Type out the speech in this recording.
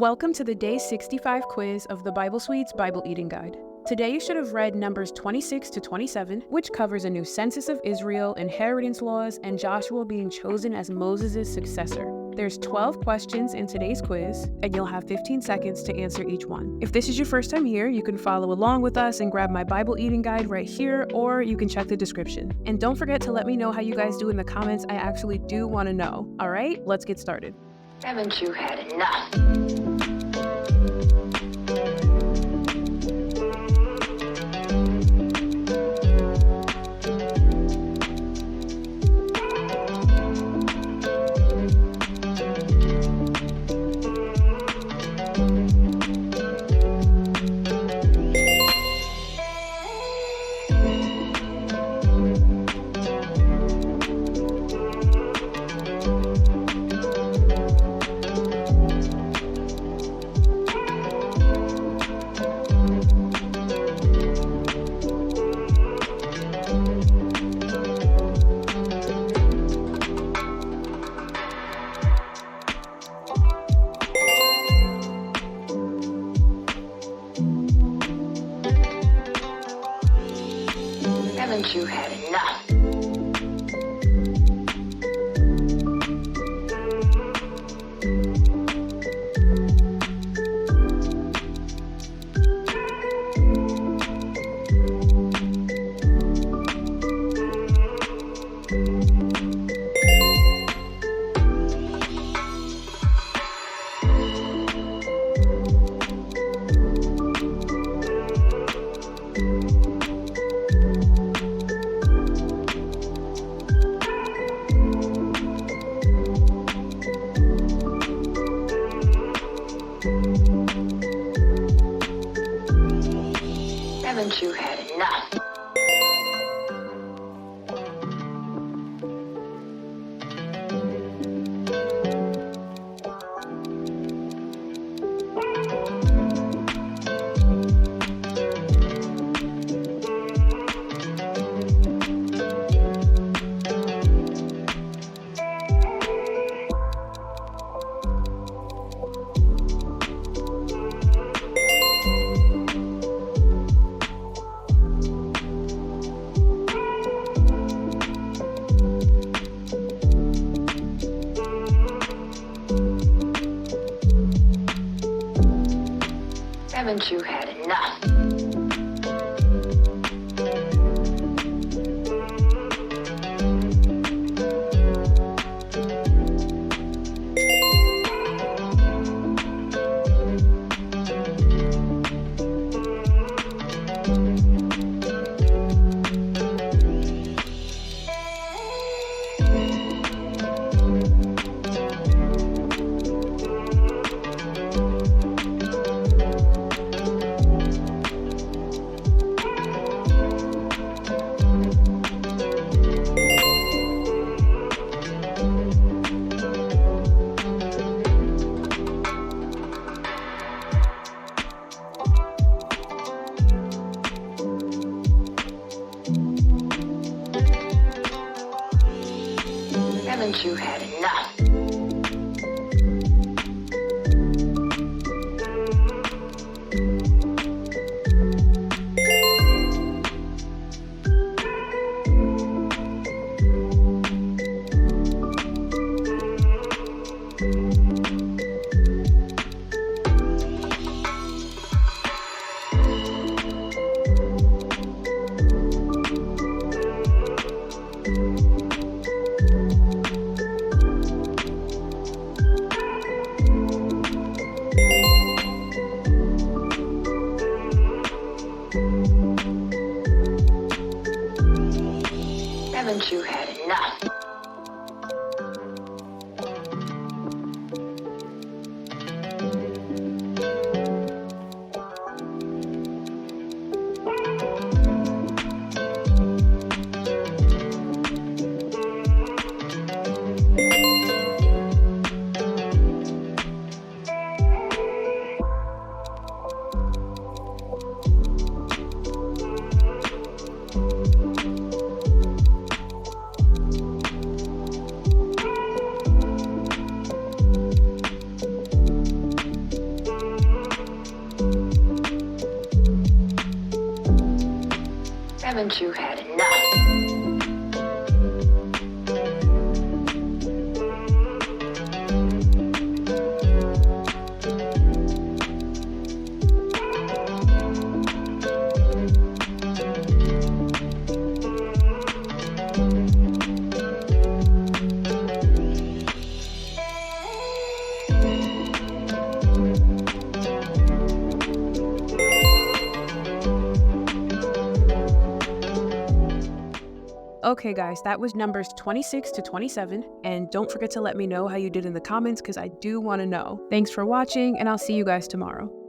Welcome to the Day 65 quiz of the Bible Suite's Bible Eating Guide. Today you should have read Numbers 26 to 27, which covers a new census of Israel, inheritance laws, and Joshua being chosen as Moses' successor. There's 12 questions in today's quiz, and you'll have 15 seconds to answer each one. If this is your first time here, you can follow along with us and grab my Bible Eating Guide right here, or you can check the description. And don't forget to let me know how you guys do in the comments. I actually do want to know. All right, let's get started. Haven't you had enough? Haven't you had enough? Haven't you had enough? Haven't you had enough? Haven't you had enough? Haven't you had enough? Haven't you had enough? Okay guys, that was numbers 26 to 27, and don't forget to let me know how you did in the comments because I do want to know. Thanks for watching, and I'll see you guys tomorrow.